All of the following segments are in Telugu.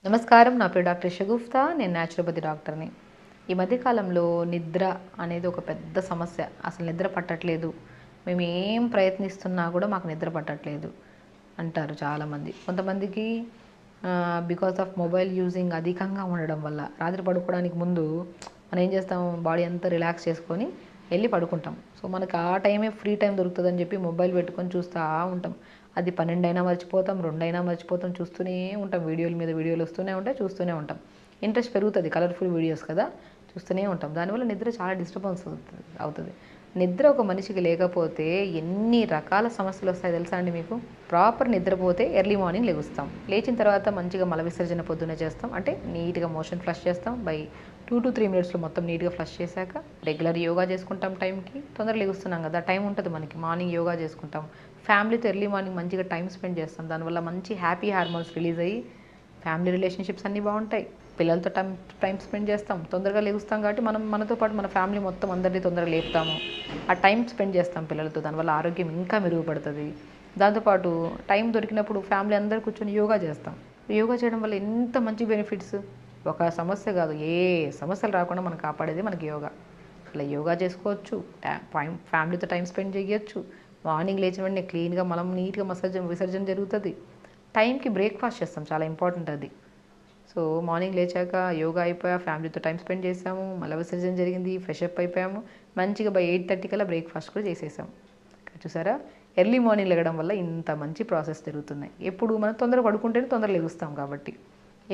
నమస్కారం. నా పేరు డాక్టర్ షగుఫ్తా. నేను న్యాచురోపతి డాక్టర్‌ని. ఈ మధ్య కాలంలో నిద్ర అనేది ఒక పెద్ద సమస్య. అసలు నిద్ర పట్టట్లేదు. మేము ఏం ప్రయత్నిస్తున్నా కూడా మాకు నిద్ర పట్టట్లేదు అంటారు చాలామంది. కొంతమందికి బికాస్ ఆఫ్ మొబైల్ యూజింగ్ అధికంగా ఉండడం వల్ల రాత్రి పడుకోవడానికి ముందు మనం ఏం చేస్తాం, బాడీ అంతా రిలాక్స్ చేసుకొని వెళ్ళి పడుకుంటాం. సో మనకు ఆ టైమే ఫ్రీ టైం దొరుకుతుందని చెప్పి మొబైల్ పెట్టుకొని చూస్తూ ఉంటాం. అది 12 అయినా మర్చిపోతాం, 2 అయినా మర్చిపోతాం, చూస్తూనే ఉంటాం. వీడియోల మీద వీడియోలు వస్తూనే ఉంటాయి, చూస్తూనే ఉంటాం. ఇంట్రెస్ట్ పెరుగుతుంది, కలర్ఫుల్ వీడియోస్ కదా, చూస్తూనే ఉంటాం. దానివల్ల నిద్ర చాలా డిస్టర్బెన్స్ అవుతుంది. నిద్ర ఒక మనిషికి లేకపోతే ఎన్ని రకాల సమస్యలు వస్తాయి తెలుసా అండి మీకు? ప్రాపర్ నిద్రపోతే ఎర్లీ మార్నింగ్ లెగుస్తాం. లేచిన తర్వాత మంచిగా మల విసర్జన పొద్దున్నే చేస్తాం. అంటే నీట్గా మోషన్ ఫ్లష్ చేస్తాం. బై 2 to 3 మినిట్స్లో మొత్తం నీట్గా ఫ్లష్ చేశాక రెగ్యులర్ యోగా చేసుకుంటాం. టైంకి తొందరగా లెగుస్తున్నాం కదా, టైం ఉంటుంది మనకి. మార్నింగ్ యోగా చేసుకుంటాం. ఫ్యామిలీతో ఎర్లీ మార్నింగ్ మంచిగా టైం స్పెండ్ చేస్తాం. దానివల్ల మంచి హ్యాపీ హార్మోన్స్ రిలీజ్ అయ్యి ఫ్యామిలీ రిలేషన్షిప్స్ అన్నీ బాగుంటాయి. పిల్లలతో టైం స్పెండ్ చేస్తాం. తొందరగా లేగుస్తాం కాబట్టి మనతో పాటు మన ఫ్యామిలీ మొత్తం అందరినీ తొందరగా లేపుతాము. ఆ టైం స్పెండ్ చేస్తాం పిల్లలతో. దానివల్ల ఆరోగ్యం ఇంకా మెరుగుపడుతుంది. దాంతోపాటు టైం దొరికినప్పుడు ఫ్యామిలీ అందరూ కూర్చొని యోగా చేస్తాం. యోగా చేయడం వల్ల ఎంత మంచి బెనిఫిట్స్! ఒక సమస్య కాదు, ఏ సమస్యలు రాకుండా మనం కాపాడేది మనకి యోగా. అలా యోగా చేసుకోవచ్చు, ఫ్యామిలీతో టైం స్పెండ్ చేయొచ్చు. మార్నింగ్ లేచిన వెంటనే క్లీన్గా మనం నీట్గా విసర్జన జరుగుతుంది. టైంకి బ్రేక్ఫాస్ట్ చేస్తాం, చాలా ఇంపార్టెంట్ అది. సో మార్నింగ్ లేచాక యోగా అయిపోయా, ఫ్యామిలీతో టైం స్పెండ్ చేసాము, మల విసర్జన జరిగింది, ఫ్రెష్ అప్ అయిపోయాము, మంచిగా బై 8:30 కల్లా బ్రేక్ఫాస్ట్ కూడా చేసేసాం. చూసారా, ఎర్లీ మార్నింగ్ లెగడం వల్ల ఇంత మంచి ప్రాసెస్ జరుగుతున్నాయి. ఎప్పుడు మనం తొందరగా పడుకుంటేనే తొందరగా లెగుస్తాం కాబట్టి.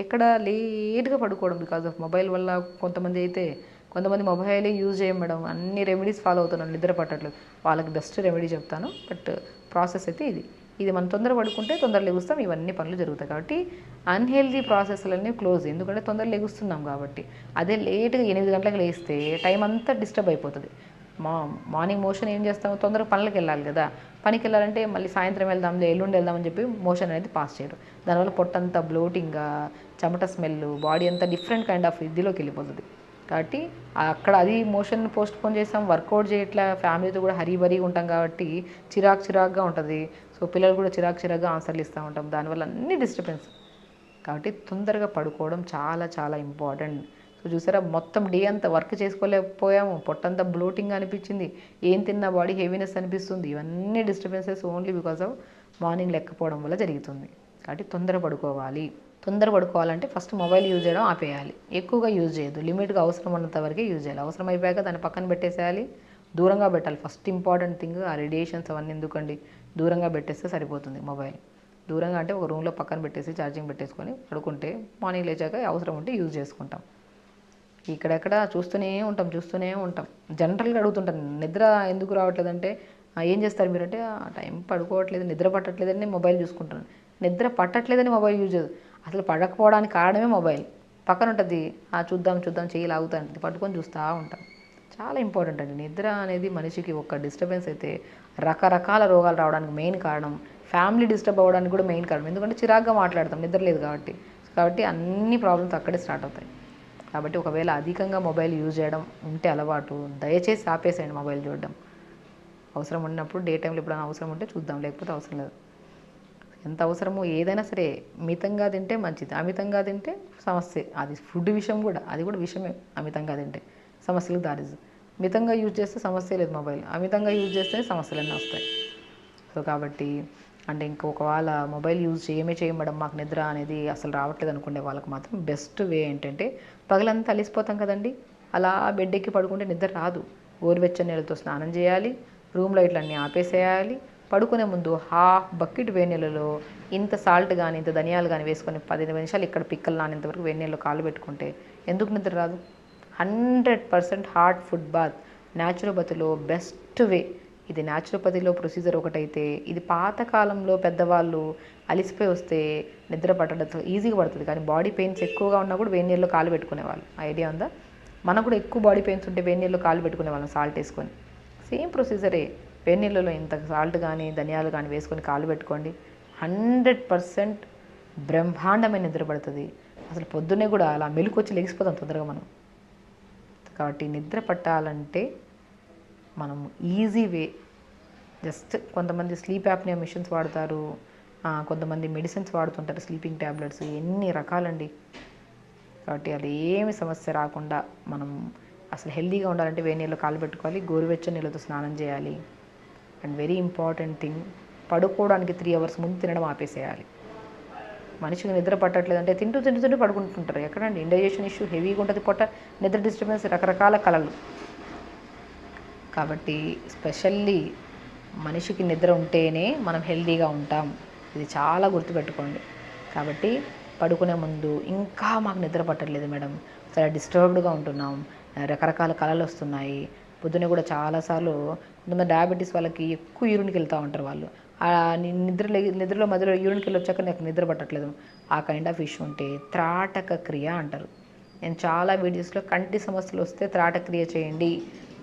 ఎక్కడ లేట్గా పడుకోవడం బికాజ్ ఆఫ్ మొబైల్ వల్ల. కొంతమంది మొబైలే యూజ్ చేయడం, అన్ని రెమెడీస్ ఫాలో అవుతున్నాను, నిద్ర పట్టట్లేదు. వాళ్ళకి బెస్ట్ రెమెడీ చెప్తాను, బట్ ప్రాసెస్ అయితే ఇది మనం తొందర పడుకుంటే తొందర లెగుస్తాం, ఇవన్నీ పనులు జరుగుతాయి. కాబట్టి అన్హెల్దీ ప్రాసెస్లన్నీ క్లోజ్, ఎందుకంటే తొందర లెగుస్తున్నాం కాబట్టి. అదే లేట్గా 8 గంటలకు లేస్తే టైం అంతా డిస్టర్బ్ అయిపోతుంది. మార్నింగ్ మోషన్ ఏం చేస్తాము, తొందరగా పనులకు వెళ్ళాలి కదా. పనికి వెళ్ళాలంటే మళ్ళీ సాయంత్రం వెళ్దాంలే, ఎల్లుండి వెళ్దామని చెప్పి మోషన్ అనేది పాస్ చేయడం. దానివల్ల పొట్టంతా బ్లోటింగ్గా, చెమట స్మెల్, బాడీ అంతా డిఫరెంట్ కైండ్ ఆఫ్ ఇదిలోకి వెళ్ళిపోతుంది. కాబట్టి అక్కడ అది మోషన్ పోస్ట్ పోన్ చేస్తాం, వర్కౌట్ చేయట్లా, ఫ్యామిలీతో కూడా హరీబరీగా ఉంటాం కాబట్టి చిరాకుగా ఉంటుంది. సో పిల్లలు కూడా చిరాకుగా ఆన్సర్లు ఇస్తూ ఉంటాం. దానివల్ల అన్ని డిస్టర్బెన్స్. కాబట్టి తొందరగా పడుకోవడం చాలా చాలా ఇంపార్టెంట్. సో చూసారా, మొత్తం డే అంతా వర్క్ చేసుకోలేకపోయాము, పొట్టంతా బ్లోటింగ్ అనిపించింది, ఏం తిన్నా బాడీ హెవీనెస్ అనిపిస్తుంది. ఇవన్నీ disturbances only because of morning లేకపోవడం వల్ల జరుగుతుంది. కాబట్టి తొందర పడుకోవాలంటే ఫస్ట్ మొబైల్ యూజ్ చేయడం ఆపేయాలి. ఎక్కువగా యూజ్ చేయొద్దు, లిమిట్గా అవసరం ఉన్నంత వరకే యూజ్ చేయాలి. అవసరం అయిపోయాక దాన్ని పక్కన పెట్టేసేయాలి, దూరంగా పెట్టాలి. ఫస్ట్ ఇంపార్టెంట్ థింగ్ ఆ రేడియేషన్స్ అవన్నీ ఎందుకండి, దూరంగా పెట్టేస్తే సరిపోతుంది. మొబైల్ దూరంగా అంటే ఒక రూమ్లో పక్కన పెట్టేసి ఛార్జింగ్ పెట్టేసుకొని పడుకుంటే మార్నింగ్ లేచాక అవసరం ఉంటే యూజ్ చేసుకుంటాం. ఇక్కడెక్కడ చూస్తూనే ఉంటాం. జనరల్గా అడుగుతుంటాను, నిద్ర ఎందుకు రావట్లేదంటే ఏం చేస్తారు మీరంటే, టైం పడుకోవట్లేదు, నిద్ర పట్టట్లేదని మొబైల్ చూసుకుంటాను. నిద్ర పట్టట్లేదని మొబైల్ యూజ్ చేయదు, అసలు పడకపోవడానికి కారణమే మొబైల్. పక్కన ఉంటుంది, చూద్దాం చేయి లాగుతా ఉంటుంది, పట్టుకొని చూస్తూ ఉంటాం. చాలా ఇంపార్టెంట్ అండి. నిద్ర అనేది మనిషికి ఒక డిస్టర్బెన్స్ అయితే రకరకాల రోగాలు రావడానికి మెయిన్ కారణం. ఫ్యామిలీ డిస్టర్బ్ అవ్వడానికి కూడా మెయిన్ కారణం, ఎందుకంటే చిరాగ్గా మాట్లాడతాం నిద్ర లేదు కాబట్టి అన్ని ప్రాబ్లమ్స్ అక్కడే స్టార్ట్ అవుతాయి. కాబట్టి ఒకవేళ అధికంగా మొబైల్ యూజ్ చేయడం ఉంటే అలవాటు, దయచేసి ఆపేసేయండి మొబైల్ చూడడం. అవసరం ఉన్నప్పుడు డే టైంలో ఎప్పుడైనా అవసరం ఉంటే చూద్దాం, లేకపోతే అవసరం లేదు. ఎంత అవసరమో ఏదైనా సరే మితంగా తింటే మంచిది, అమితంగా తింటే సమస్య. అది ఫుడ్ విషయం కూడా, అది కూడా విషయమే. అమితంగా తింటే సమస్యలకు దారిస్తుంది. మితంగా యూజ్ చేస్తే సమస్య లేదు మొబైల్, అమితంగా యూజ్ చేస్తే సమస్యలన్నీ వస్తాయి. సో కాబట్టి అంటే ఇంకొకవేళ మొబైల్ యూజ్ చేయడం మాకు నిద్ర అనేది అసలు రావట్లేదు అనుకునే వాళ్ళకి మాత్రం బెస్ట్ వే ఏంటంటే, పగలంతా అలిసిపోతాం కదండి, అలా బెడ్ ఎక్కి పడుకుంటే నిద్ర రాదు. గోరువెచ్చని నీళ్ళతో స్నానం చేయాలి, రూమ్ లైట్లన్నీ ఆపేసేయాలి, పడుకునే ముందు హాఫ్ బకెట్ వేడి నీళ్ళలో ఇంత సాల్ట్ కానీ ఇంత ధనియాలు కానీ వేసుకొని 15 నిమిషాలు ఇక్కడ పిక్కలు నానేంతవరకు వేడి నీళ్ళలో కాళ్ళు పెట్టుకుంటే ఎందుకు నిద్ర రాదు? 100% హార్ట్ ఫుడ్ బాత్ న్యాచురోపతిలో బెస్ట్ వే. ఇది న్యాచురోపతిలో ప్రొసీజర్ ఒకటైతే, ఇది పాతకాలంలో పెద్దవాళ్ళు అలిసిపోయి వస్తే నిద్ర పట్టడంతో ఈజీగా పడుతుంది. కానీ బాడీ పెయిన్స్ ఎక్కువగా ఉన్నా కూడా వేడి నీళ్ళలో కాళ్ళు పెట్టుకునేవాళ్ళు. ఐడియా ఉందా? మనకు కూడా ఎక్కువ బాడీ పెయిన్స్ ఉంటే వేడి నీళ్ళలో కాళ్ళు పెట్టుకునేవాళ్ళం సాల్ట్ వేసుకొని. సేమ్ ప్రొసీజరే. వేడి నీళ్ళలో ఇంత సాల్ట్ కానీ ధనియాలు కానీ వేసుకొని కాళ్ళు పెట్టుకోండి, 100% బ్రహ్మాండమైన నిద్ర పడుతుంది. అసలు పొద్దున్నే కూడా అలా మెలుకొచ్చి లెగిసిపోతాం తొందరగా మనం. కాబట్టి నిద్ర పట్టాలంటే మనం ఈజీ వే, జస్ట్ కొంతమంది స్లీప్ యాప్నియా మిషన్స్ వాడతారు, కొంతమంది మెడిసిన్స్ వాడుతుంటారు, స్లీపింగ్ ట్యాబ్లెట్స్, ఎన్ని రకాలండి. కాబట్టి అది ఏమి సమస్య రాకుండా మనం అసలు హెల్తీగా ఉండాలంటే వేడి నీళ్ళు కాలు పెట్టుకోవాలి, గోరువెచ్చని నీళ్ళతో స్నానం చేయాలి. అండ్ వెరీ ఇంపార్టెంట్ థింగ్, పడుకోవడానికి 3 hours ముందు తినడం ఆపేసేయాలి. మనిషికి నిద్ర పట్టట్లేదంటే తింటూ పడుకుంటుంటారు. ఎక్కడండి ఇండైజెషన్ ఇష్యూ హెవీగా ఉంటుంది, పొట్ట నిద్ర డిస్టర్బెన్స్, రకరకాల కళలు. కాబట్టి స్పెషల్లీ మనిషికి నిద్ర ఉంటేనే మనం హెల్తీగా ఉంటాం, ఇది చాలా గుర్తుపెట్టుకోండి. కాబట్టి పడుకునే ముందు ఇంకా మాకు నిద్ర పట్టట్లేదు మేడం, చాలా డిస్టర్బ్డ్గా ఉంటున్నాం, రకరకాల కళలు వస్తున్నాయి, పొద్దునే కూడా చాలాసార్లు కొంతమంది డయాబెటీస్ వాళ్ళకి ఎక్కువ యూరిన్కి వెళ్తూ ఉంటారు. వాళ్ళు నిద్రలో మధ్యలో యూరిన్కి వెళ్ళి వచ్చాక నాకు నిద్ర పట్టట్లేదు, ఆ కైండ్ ఆఫ్ ఇష్యూ ఉంటే త్రాటక క్రియ అంటారు. నేను చాలా వీడియోస్లో కంటి సమస్యలు వస్తే త్రాటక్రియ చేయండి,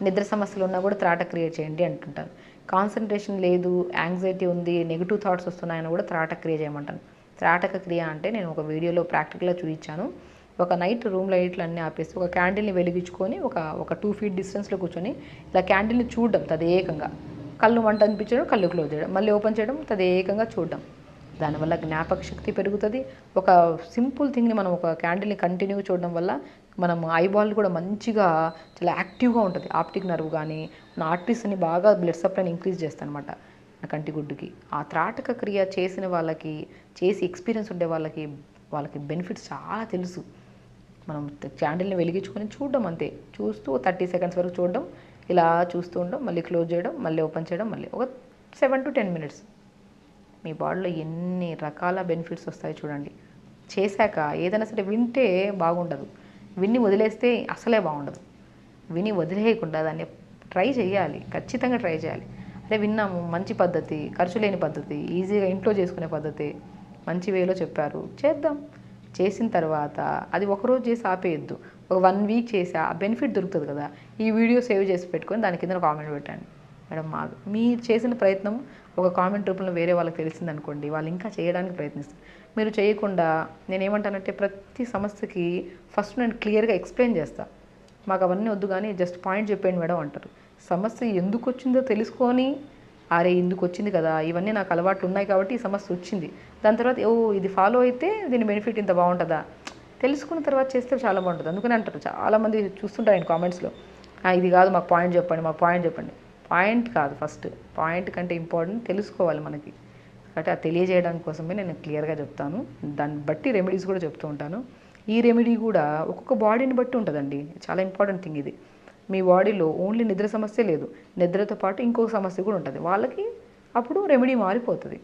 నిద్ర సమస్యలు ఉన్నా కూడా త్రాటక్రియ చేయండి అంటుంటాను. కాన్సన్ట్రేషన్ లేదు, యాంగ్జైటీ ఉంది, నెగిటివ్ థాట్స్ వస్తున్నాయని కూడా త్రాటక్రియ చేయమంటాను. త్రాటక క్రియ అంటే నేను ఒక వీడియోలో ప్రాక్టికల్గా చూపించాను. ఒక నైట్ రూమ్ లైట్లు అన్నీ ఆపేసి ఒక క్యాండిల్ని వెలిగించుకొని ఒక 2 feet డిస్టెన్స్లో కూర్చొని ఇలా క్యాండిల్ని చూడడం తదేకంగా, కళ్ళు మంట అనిపించడం, కళ్ళు క్లోజ్ చేయడం, మళ్ళీ ఓపెన్ చేయడం, తదేకంగా చూడడం. దానివల్ల జ్ఞాపక శక్తి పెరుగుతుంది. ఒక సింపుల్ థింగ్ని మనం ఒక క్యాండిల్ని కంటిన్యూగా చూడడం వల్ల మనం ఐబాల్ కూడా మంచిగా చాలా యాక్టివ్గా ఉంటుంది. ఆప్టిక్ నర్వ్ కానీ మన ఆర్టరీస్ని బాగా బ్లడ్ సప్లైని ఇంక్రీజ్ చేస్తాను అనమాట నా కంటిగుడ్డుకి. ఆ త్రాటక క్రియ చేసిన వాళ్ళకి, చేసి ఎక్స్పీరియన్స్ ఉండే వాళ్ళకి బెనిఫిట్స్ చాలా తెలుసు. మనం క్యాండిల్ని వెలిగించుకొని చూడడం అంతే, చూస్తూ 30 seconds వరకు చూడడం, ఇలా చూస్తూ ఉండడం, మళ్ళీ క్లోజ్ చేయడం, మళ్ళీ ఓపెన్ చేయడం, మళ్ళీ ఒక 7 to 10 minutes. మీ బాడీలో ఎన్ని రకాల బెనిఫిట్స్ వస్తాయో చూడండి. చేశాక ఏదైనా సరే వింటే బాగుండదు, విని వదిలేస్తే అసలే బాగుండదు. విని వదిలేయకుండా దాన్ని ట్రై చేయాలి, ఖచ్చితంగా ట్రై చేయాలి. అదే విన్నాము, మంచి పద్ధతి, ఖర్చు లేని పద్ధతి, ఈజీగా ఇంట్లో చేసుకునే పద్ధతి, మంచి వేలో చెప్పారు, చేద్దాం. చేసిన తర్వాత అది ఒకరోజు చేసి ఆపేయద్దు, ఒక 1 week చేసి ఆ బెనిఫిట్ దొరుకుతుంది కదా. ఈ వీడియో సేవ్ చేసి పెట్టుకొని దాని కింద కామెంట్ పెట్టండి, మేడం మీరు చేసిన ప్రయత్నం ఒక కామెంట్ రూపంలో వేరే వాళ్ళకి తెలిసిందనుకోండి, వాళ్ళు ఇంకా చేయడానికి ప్రయత్నిస్తారు. మీరు చేయకుండా నేనేమంటానంటే ప్రతి సమస్యకి ఫస్ట్ నేను క్లియర్గా ఎక్స్ప్లెయిన్ చేస్తాను. మాకు అవన్నీ వద్దు కానీ జస్ట్ పాయింట్ చెప్పండి మేడం అంటారు. సమస్య ఎందుకు వచ్చిందో తెలుసుకొని, అరే ఎందుకు వచ్చింది కదా, ఇవన్నీ నాకు అలవాట్లు ఉన్నాయి కాబట్టి ఈ సమస్య వచ్చింది, దాని తర్వాత ఇది ఫాలో అయితే దీని బెనిఫిట్ ఇంత బాగుంటుందా తెలుసుకున్న తర్వాత చేస్తే చాలా బాగుంటుంది. అందుకని అంటారు చాలామంది చూస్తుంటారు ఆయన కామెంట్స్లో, ఇది కాదు మాకు పాయింట్ చెప్పండి. పాయింట్ కాదు, ఫస్ట్ పాయింట్ కంటే ఇంపార్టెంట్ తెలుసుకోవాలి మనకి. కాబట్టి అది తెలియజేయడానికి కోసమే నేను క్లియర్గా చెప్తాను. దాన్ని బట్టి రెమెడీస్ కూడా చెప్తూ ఉంటాను. ఈ రెమెడీ కూడా ఒక్కొక్క బాడీని బట్టి ఉంటుందండి, చాలా ఇంపార్టెంట్ థింగ్ ఇది. మీ బాడీలో ఓన్లీ నిద్ర సమస్య లేదు, నిద్రతో పాటు ఇంకొక సమస్య కూడా ఉంటుంది, వాళ్ళకి అప్పుడు రెమెడీ మారిపోతుంది.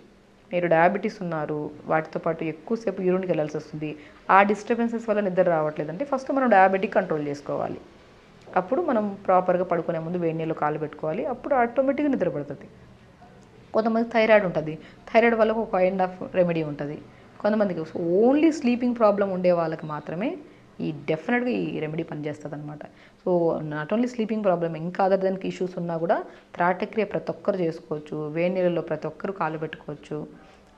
మీరు డయాబెటీస్ ఉన్నారు, వాటితో పాటు ఎక్కువసేపు యూరిన్కి వెళ్ళాల్సి వస్తుంది, ఆ డిస్టర్బెన్సెస్ వల్ల నిద్ర రావట్లేదంటే ఫస్ట్ మనం డయాబెటిక్ కంట్రోల్ చేసుకోవాలి. అప్పుడు మనం ప్రాపర్గా పడుకునే ముందు వేడి నీళ్ళు కాలు పెట్టుకోవాలి, అప్పుడు ఆటోమేటిక్గా నిద్ర పడుతుంది. కొంతమంది థైరాయిడ్ ఉంటుంది, థైరాయిడ్ వల్ల ఒక కైండ్ ఆఫ్ రెమెడీ ఉంటుంది. కొంతమందికి ఓన్లీ స్లీపింగ్ ప్రాబ్లం ఉండే వాళ్ళకి మాత్రమే డెఫినెట్గా ఈ రెమెడీ పనిచేస్తుంది అనమాట. So not only sleeping problem, ఇంకా అదర్ దానికి ఇష్యూస్ ఉన్నా కూడా త్రాటక్రియ ప్రతి ఒక్కరు చేసుకోవచ్చు, వేడి నీళ్ళలో ప్రతి ఒక్కరు కాలు పెట్టుకోవచ్చు.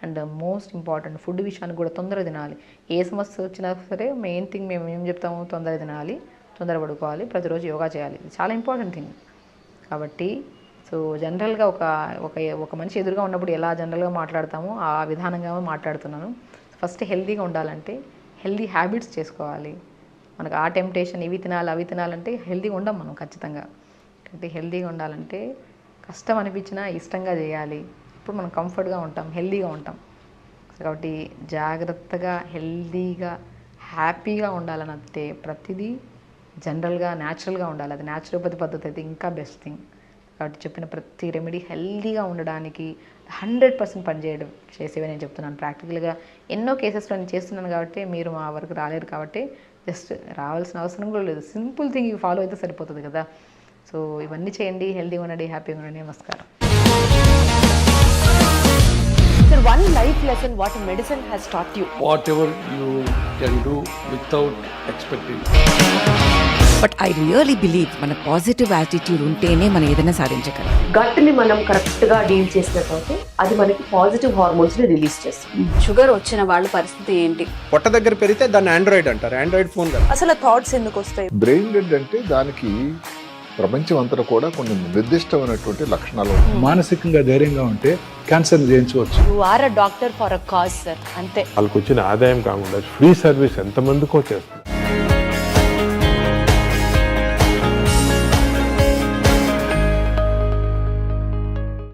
అండ్ మోస్ట్ ఇంపార్టెంట్, ఫుడ్ విషయానికి కూడా తొందరగా తినాలి. ఏ సమస్య వచ్చినా సరే మెయిన్ థింగ్ మేము ఏం చెప్తాము, తొందరగా తినాలి, తొందర పడుకోవాలి, ప్రతిరోజు యోగా చేయాలి, ఇది చాలా ఇంపార్టెంట్ థింగ్. కాబట్టి సో జనరల్గా ఒక మనిషి ఎదురుగా ఉన్నప్పుడు ఎలా జనరల్గా మాట్లాడతామో ఆ విధానంగా మాట్లాడుతున్నాను. ఫస్ట్ హెల్తీగా ఉండాలంటే హెల్తీ హ్యాబిట్స్ చేసుకోవాలి. మనకు ఆ టెంప్టేషన్ ఇవి తినాలి అవి తినాలంటే హెల్తీగా ఉండం మనం ఖచ్చితంగా. కాబట్టి హెల్తీగా ఉండాలంటే కష్టం అనిపించినా ఇష్టంగా చేయాలి, ఇప్పుడు మనం కంఫర్ట్గా ఉంటాం, హెల్తీగా ఉంటాం. కాబట్టి జాగ్రత్తగా హెల్తీగా హ్యాపీగా ఉండాలని అంటే ప్రతిదీ జనరల్గా న్యాచురల్గా ఉండాలి. అది న్యాచురోపతి పద్ధతి అయితే ఇంకా బెస్ట్ థింగ్. కాబట్టి చెప్పిన ప్రతి రెమెడీ హెల్తీగా ఉండడానికి 100% పనిచేయడం చేసేవి నేను చెప్తున్నాను. ప్రాక్టికల్గా ఎన్నో కేసెస్లో నేను చేస్తున్నాను కాబట్టి మీరు మా వరకు రాలేరు కాబట్టి జస్ట్ రావాల్సిన అవసరం కూడా లేదు. సింపుల్ థింగ్ ఇవి ఫాలో అయితే సరిపోతుంది కదా. సో ఇవన్నీ చేయండి, హెల్తీగా ఉండండి, హ్యాపీగా ఉండండి. నమస్కారం. Sir, one life lesson what medicine has taught you. Whatever you can do without expecting. But I really believe మన పాజిటివ్ యాటిట్యూడ్ ఉంటేనే మనం ఏదైనా సాధించగలం. గట్ని మనం కరెక్ట్గా డీల్ చేసినట్లయితే అది మనకి పాజిటివ్ హార్మోన్స్ని రిలీజ్ చేస్తుంది. షుగర్ వచ్చిన వాళ్ళ పరిస్థితి ఏంటి? పొట్ట దగ్గర పెరిగితే దాన్ని ఆండ్రాయిడ్ అంటారు, ఆండ్రాయిడ్ ఫోన్ కదా. అసలు థాట్స్ ఎందుకు వస్తాయి? బ్రెయిన్ డెడ్ అంటే దానికి ప్రపంచం అంతా కూడా కొన్ని నిర్దిష్టమైనటువంటి లక్షణాలు ఉన్నాయి. మానసికంగా ధైర్యంగా ఉంటే క్యాన్సర్ జయించవచ్చు. You are a doctor for a cause sir, అంతే. వాళ్ళకి వచ్చిన ఆదాయం కాకుండా ఫ్రీ సర్వీస్ ఎంతమందికో చేస్తుంది.